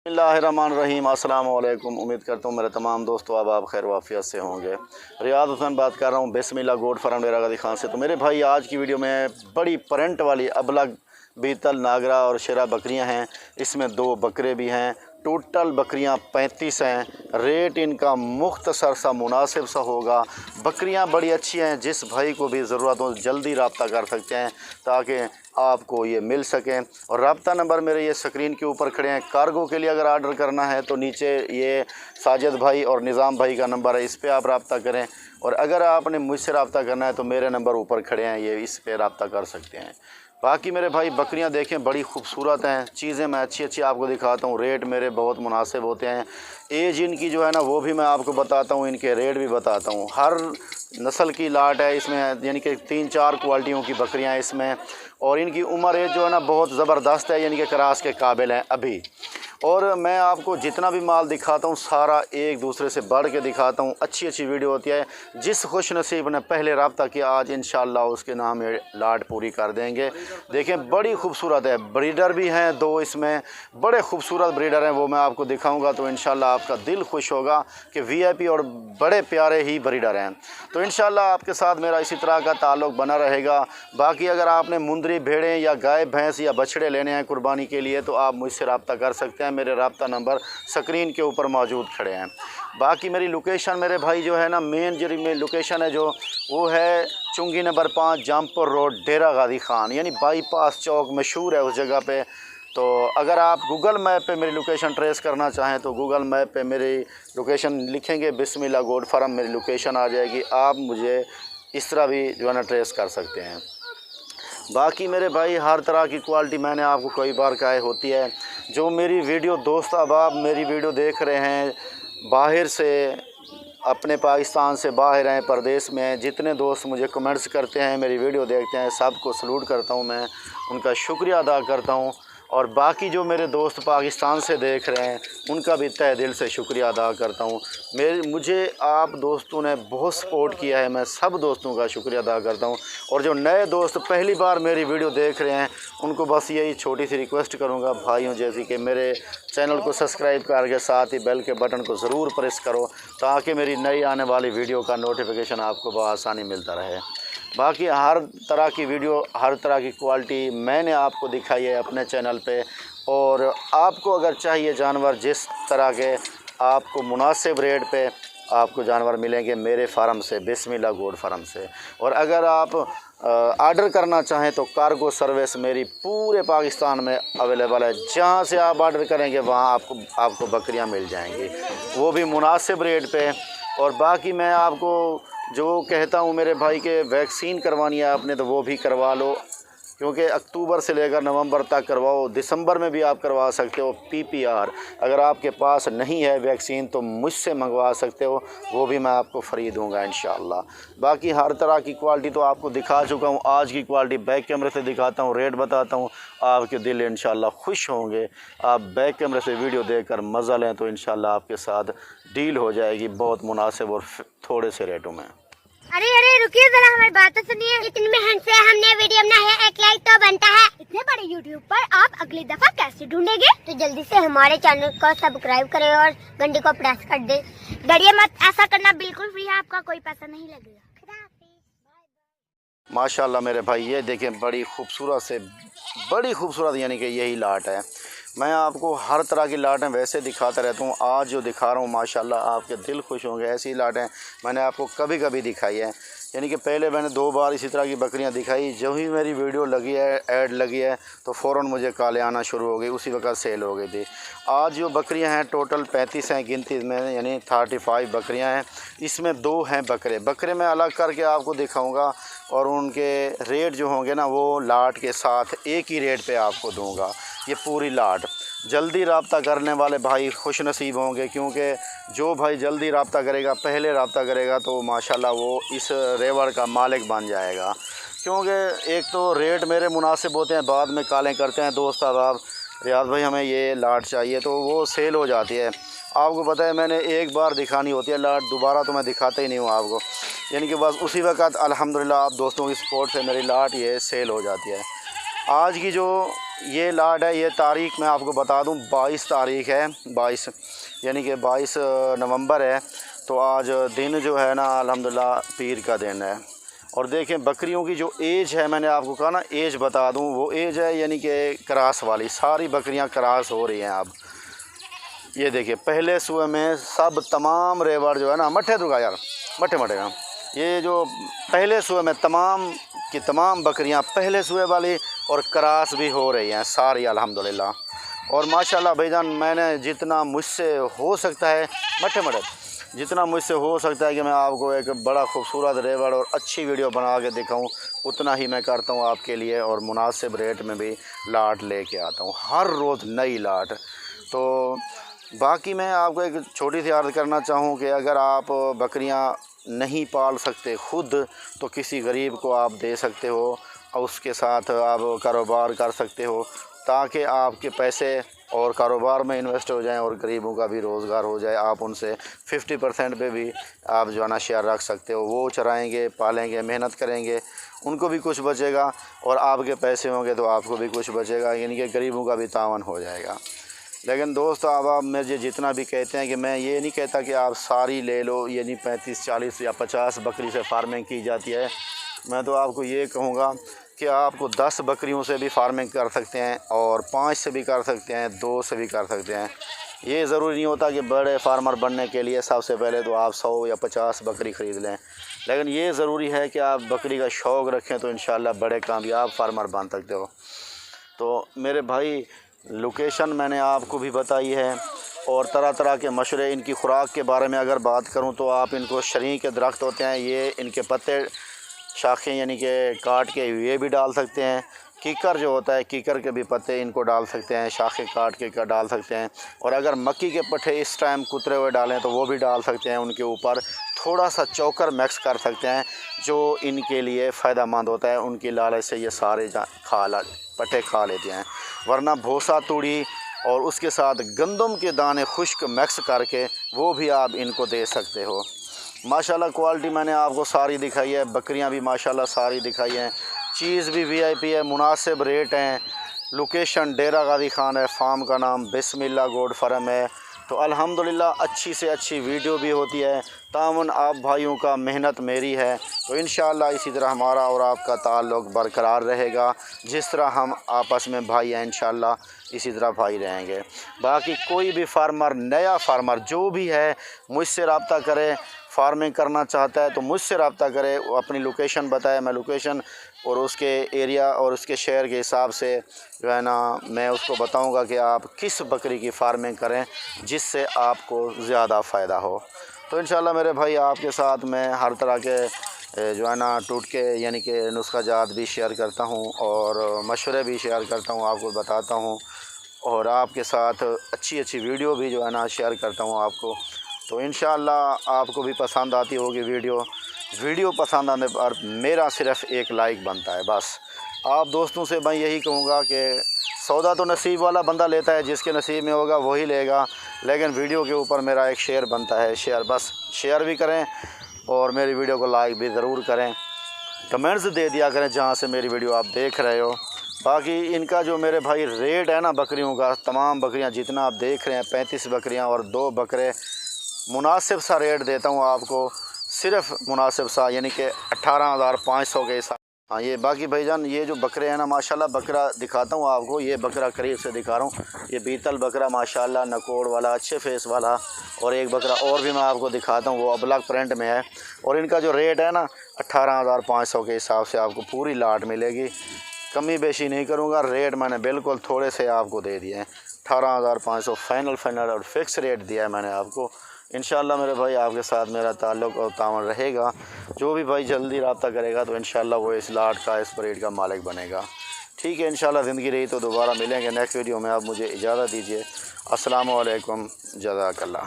बिस्मिल्लाहिर्रहमानिर्रहीम। अस्सलाम वालेकुम। उम्मीद करता हूँ मेरे तमाम दोस्तों आप खैर वाफियत से होंगे। रियाद हुसैन बात कर रहा हूँ बिस्मिल्लाह गोट फार्म डेरा गाजी खान से। तो मेरे भाई आज की वीडियो में बड़ी परंट वाली अबलग बीतल नागरा और शेरा बकरियाँ हैं। इसमें 2 बकरे भी हैं। टोटल बकरियां 35 हैं। रेट इनका मुख्तसर सा मुनासिब सा होगा। बकरियां बड़ी अच्छी हैं, जिस भाई को भी ज़रूरत हो जल्दी रब्ता कर सकते हैं ताकि आपको ये मिल सकें। और रब्ता नंबर मेरे ये स्क्रीन के ऊपर खड़े हैं। कार्गो के लिए अगर आर्डर करना है तो नीचे ये साजिद भाई और निज़ाम भाई का नंबर है, इस पर आप रब्ता करें। और अगर आपने मुझसे रब्ता करना है तो मेरे नंबर ऊपर खड़े हैं, ये इस पर रब्ता कर सकते हैं। बाकी मेरे भाई बकरियां देखें बड़ी खूबसूरत हैं। चीज़ें मैं अच्छी आपको दिखाता हूँ। रेट मेरे बहुत मुनासिब होते हैं। एज इनकी जो है ना वो भी मैं आपको बताता हूँ, इनके रेट भी बताता हूँ। हर नस्ल की लाट है इसमें, यानी कि 3-4 क्वालिटियों की बकरियां इसमें। और इनकी उम्र एज जो है ना बहुत ज़बरदस्त है, यानी कि क्रॉस के काबिल हैं अभी। और मैं आपको जितना भी माल दिखाता हूँ सारा एक दूसरे से बढ़ के दिखाता हूँ। अच्छी वीडियो होती है। जिस खुश नसीब ने पहले रब्ता किया आज इंशाअल्लाह उसके नाम ये लाट पूरी कर देंगे। देखें बड़ी खूबसूरत है। ब्रीडर भी हैं 2 इसमें, बड़े खूबसूरत ब्रीडर हैं, वो मैं आपको दिखाऊंगा तो इंशाअल्लाह आपका दिल खुश होगा कि वीआईपी और बड़े प्यारे ही ब्रीडर हैं। तो इंशाअल्लाह आपके साथ मेरा इसी तरह का ताल्लुक़ बना रहेगा। बाकी अगर आपने मुंदरी भेड़ें या गाय भैंस या बछड़े लेने हैं कुर्बानी के लिए तो आप मुझसे रब्ता कर सकते हैं। मेरे रब्ता नंबर स्क्रीन के ऊपर मौजूद खड़े हैं। बाकी मेरी लोकेशन मेरे भाई जो है ना मेन जो मेरी लोकेशन है जो वो है चुंगी नंबर 5 जामपुर रोड डेरा गाजी खान, यानी बाईपास चौक मशहूर है उस जगह पे। तो अगर आप गूगल मैप पे मेरी लोकेशन ट्रेस करना चाहें तो गूगल मैप पे मेरी लोकेशन लिखेंगे बिस्मिल्लाह गोट फार्म, मेरी लोकेशन आ जाएगी। आप मुझे इस तरह भी जो है ना ट्रेस कर सकते हैं। बाकी मेरे भाई हर तरह की क्वालिटी मैंने आपको कई बार कहा होती है। जो मेरी वीडियो दोस्त अब आप मेरी वीडियो देख रहे हैं बाहर से, अपने पाकिस्तान से बाहर हैं, परदेश में हैं, जितने दोस्त मुझे कमेंट्स करते हैं मेरी वीडियो देखते हैं सबको सलूट करता हूं, मैं उनका शुक्रिया अदा करता हूं। और बाकी जो मेरे दोस्त पाकिस्तान से देख रहे हैं उनका भी तहे दिल से शुक्रिया अदा करता हूं। मुझे आप दोस्तों ने बहुत सपोर्ट किया है, मैं सब दोस्तों का शुक्रिया अदा करता हूं। और जो नए दोस्त पहली बार मेरी वीडियो देख रहे हैं उनको बस यही छोटी सी रिक्वेस्ट करूंगा भाइयों जैसी कि मेरे चैनल को सब्सक्राइब करके साथ ही बेल के बटन को ज़रूर प्रेस करो ताकि मेरी नई आने वाली वीडियो का नोटिफिकेशन आपको बआसानी मिलता रहे। बाकी हर तरह की वीडियो हर तरह की क्वालिटी मैंने आपको दिखाई है अपने चैनल पे। और आपको अगर चाहिए जानवर जिस तरह के आपको मुनासिब रेट पे आपको जानवर मिलेंगे मेरे फार्म से, बिस्मिल्लाह गोट फार्म से। और अगर आप ऑर्डर करना चाहें तो कार्गो सर्विस मेरी पूरे पाकिस्तान में अवेलेबल है। जहां से आप ऑर्डर करेंगे वहां आपको बकरियां मिल जाएंगी, वो भी मुनासिब रेट पे। और बाकी मैं आपको जो कहता हूं मेरे भाई के वैक्सीन करवानी है आपने तो वो भी करवा लो, क्योंकि अक्टूबर से लेकर नवंबर तक करवाओ, दिसंबर में भी आप करवा सकते हो। पीपीआर अगर आपके पास नहीं है वैक्सीन तो मुझसे मंगवा सकते हो, वो भी मैं आपको फ्री दूंगा इंशाअल्लाह। बाकी हर तरह की क्वालिटी तो आपको दिखा चुका हूँ। आज की क्वालिटी बैक कैमरे से दिखाता हूँ, रेट बताता हूँ, आपके दिल इंशाअल्लाह खुश होंगे। आप बैक कैमरे से वीडियो देखकर मज़ा लें तो इंशाअल्लाह आपके साथ डील हो जाएगी बहुत मुनासिब और थोड़े से रेटों में। अरे रुकिए जरा, हमारी बात तो सुनिए। इतनी मेहनत से हमने वीडियो बनाई है, 1 लाइक तो बनता है। इतने बड़े यूट्यूब पर आप अगली दफा कैसे ढूंढेंगे? तो जल्दी से हमारे चैनल को सब्सक्राइब करें और घंटी को प्रेस कर दे। डरिए मत, ऐसा करना बिल्कुल फ्री है, आपका कोई पैसा नहीं लगेगा। माशाल्लाह मेरे भाई ये देखें बड़ी खूबसूरत यानी कि यही लाट है। मैं आपको हर तरह की लाटें वैसे दिखाता रहता हूँ। आज जो दिखा रहा हूँ माशाल्लाह आपके दिल खुश होंगे। ऐसी लाटें मैंने आपको कभी दिखाई है, यानी कि पहले मैंने 2 बार इसी तरह की बकरियां दिखाई। जब ही मेरी वीडियो लगी है, ऐड लगी है तो फ़ौरन मुझे कॉलें आना शुरू हो गई, उसी वक्त सेल हो गई थी। आज जो बकरियां हैं टोटल 35 हैं गिनती में, यानी 35 बकरियां हैं। इसमें 2 हैं बकरे मैं अलग करके आपको दिखाऊंगा और उनके रेट जो होंगे ना वो लाट के साथ एक ही रेट पे आपको दूंगा। ये पूरी लाट जल्दी रब्ता करने वाले भाई खुश नसीब होंगे, क्योंकि जो भाई जल्दी रब्ता करेगा, पहले रब्ता करेगा तो माशाल्लाह वो इस रेवड़ का मालिक बन जाएगा। क्योंकि एक तो रेट मेरे मुनासिब होते हैं, बाद में कॉलें करते हैं दोस्त अब रियाज भाई हमें ये लाट चाहिए तो वो सेल हो जाती है। आपको पता है मैंने एक बार दिखानी होती है लाट, दोबारा तो मैं दिखाता ही नहीं हूँ आपको, यानी कि बस उसी वक्त अल्हम्दुलिल्लाह आप दोस्तों की सपोर्ट से मेरी लाट ये सेल हो जाती है। आज की जो ये लाट है, ये तारीख मैं आपको बता दूं, 22 तारीख है, 22 यानी कि 22 नवंबर है। तो आज दिन जो है ना अल्हम्दुलिल्लाह पीर का दिन है। और देखें बकरियों की जो एज है, मैंने आपको कहा ना एज बता दूं, वो एज है यानी कि क्रॉस वाली, सारी बकरियां क्रॉस हो रही हैं। अब ये देखिए पहले सुबह में सब तमाम रेवड़ जो है ना, मट्ठे दुर्गा यार, मट्ठे मट्ठे का, ये जो पहले सुबह में तमाम की तमाम बकरियां पहले सुबह वाली और क्रॉस भी हो रही हैं सारी अल्हम्दुलिल्लाह। और माशाल्लाह भाईजान, मैंने जितना मुझसे हो सकता है मट्ठे मट्ठे, जितना मुझसे हो सकता है कि मैं आपको एक बड़ा खूबसूरत रेवड़ और अच्छी वीडियो बना के दिखाऊं, उतना ही मैं करता हूं आपके लिए। और मुनासिब रेट में भी लाट लेके आता हूं, हर रोज़ नई लाट। तो बाकी मैं आपको एक छोटी सी अर्ज़ करना चाहूँ कि अगर आप बकरियां नहीं पाल सकते खुद, तो किसी गरीब को आप दे सकते हो और उसके साथ आप कारोबार कर सकते हो, ताकि आपके पैसे और कारोबार में इन्वेस्ट हो जाएं और गरीबों का भी रोज़गार हो जाए। आप उनसे 50% पे भी आप जो है ना शेयर रख सकते हो। वो चराएंगे, पालेंगे, मेहनत करेंगे, उनको भी कुछ बचेगा और आपके पैसे होंगे तो आपको भी कुछ बचेगा, यानी कि गरीबों का भी तावन हो जाएगा। लेकिन दोस्त अब आप मुझे जितना भी कहते हैं कि मैं ये नहीं कहता कि आप सारी ले लो, यानी 35, 40 या 50 बकरी से फार्मिंग की जाती है। मैं तो आपको ये कहूँगा कि आपको 10 बकरियों से भी फार्मिंग कर सकते हैं और 5 से भी कर सकते हैं, 2 से भी कर सकते हैं। ये ज़रूरी नहीं होता कि बड़े फार्मर बनने के लिए सबसे पहले तो आप 100 या 50 बकरी ख़रीद लें, लेकिन ये ज़रूरी है कि आप बकरी का शौक़ रखें तो इंशाल्लाह बड़े कामयाब फार्मर बन सकते हो। तो मेरे भाई, लोकेशन मैंने आपको भी बताई है और तरह तरह के मशरे, इनकी खुराक के बारे में अगर बात करूं तो आप इनको शरीक के दरख्त होते हैं, ये इनके पत्ते शाखें यानी कि काट के ये भी डाल सकते हैं। कीकर जो होता है, कीकर के भी पत्ते इनको डाल सकते हैं, शाखें काट के डाल सकते हैं। और अगर मक्की के पट्टे इस टाइम कुतरे हुए डालें तो वो भी डाल सकते हैं। उनके ऊपर थोड़ा सा चोकर मिक्स कर सकते हैं, जो इनके लिए फ़ायदेमंद होता है। उनकी लालच से ये सारे पट्टे खा लेते हैं। वरना भूसा तूड़ी और उसके साथ गंदम के दाने खुश्क मिक्स करके वो भी आप इनको दे सकते हो। माशाल्लाह क्वालिटी मैंने आपको सारी दिखाई है, बकरियां भी माशाल्लाह सारी दिखाई हैं, चीज़ भी VIP है, मुनासिब रेट हैं। लोकेशन डेरा गाजी खान है, फार्म का नाम बिस्मिल्लाह गोट फार्म है। तो अल्हम्दुलिल्लाह अच्छी से अच्छी वीडियो भी होती है, तावन आप भाइयों का मेहनत मेरी है। तो इंशाअल्लाह इसी तरह हमारा और आपका ताल्लुक़ बरकरार रहेगा। जिस तरह हम आपस में भाई हैं, इंशाअल्लाह इसी तरह भाई रहेंगे। बाकी कोई भी फार्मर, नया फार्मर जो भी है, मुझसे रब्ता करे, फार्मिंग करना चाहता है तो मुझसे रब्ता करे, वो अपनी लोकेशन बताए, मैं लोकेशन और उसके एरिया और उसके शहर के हिसाब से जो है ना मैं उसको बताऊंगा कि आप किस बकरी की फार्मिंग करें जिससे आपको ज़्यादा फ़ायदा हो। तो इंशाल्लाह मेरे भाई, आपके साथ मैं हर तरह के जो है ना टूटके यानी कि नुस्खा जात भी शेयर करता हूँ और मशवरे भी शेयर करता हूँ, आपको बताता हूँ और आपके साथ अच्छी अच्छी वीडियो भी जो है ना शेयर करता हूँ आपको। तो इंशाअल्लाह आपको भी पसंद आती होगी वीडियो पसंद आने पर मेरा सिर्फ़ एक लाइक बनता है बस। आप दोस्तों से मैं यही कहूँगा कि सौदा तो नसीब वाला बंदा लेता है, जिसके नसीब में होगा वही लेगा, लेकिन वीडियो के ऊपर मेरा एक शेयर बनता है, शेयर बस शेयर भी करें और मेरी वीडियो को लाइक भी ज़रूर करें, कमेंट्स दे दिया करें जहाँ से मेरी वीडियो आप देख रहे हो। बाकी इनका जो मेरे भाई रेट है ना बकरियों का, तमाम बकरियाँ जितना आप देख रहे हैं, 35 बकरियाँ और 2 बकरे, मुनासिब सा रेट देता हूँ आपको, सिर्फ़ मुनासिब सा, यानी कि 18,500 के हिसाब। हाँ, ये बाकी भाईजान ये जो बकरे हैं ना, माशाल्लाह बकरा दिखाता हूँ आपको, ये बकरा करीब से दिखा रहा हूँ। ये बीतल बकरा माशाल्लाह नकोड़ वाला, अच्छे फेस वाला। और एक बकरा और भी मैं आपको दिखाता हूँ, वो अबलग प्रिंट में है और इनका जो रेट है ना 18,500 के हिसाब से आपको पूरी लाट मिलेगी। कमी बेशी नहीं करूँगा, रेट मैंने बिल्कुल थोड़े से आपको दे दिए हैं। 18,500 फाइनल और फ़िक्स रेट दिया है मैंने आपको। इंशाअल्लाह मेरे भाई, आपके साथ मेरा ताल्लुक़ और तावन रहेगा। जो भी भाई जल्दी रब्ता करेगा तो इंशाअल्लाह वो इस लाट का, इस ब्रीड का मालिक बनेगा। ठीक है, इंशाअल्लाह ज़िंदगी रही तो दोबारा मिलेंगे नेक्स्ट वीडियो में। आप मुझे इजाज़त दीजिए। अस्सलामु अलैकुम, जज़ाकल्लाह।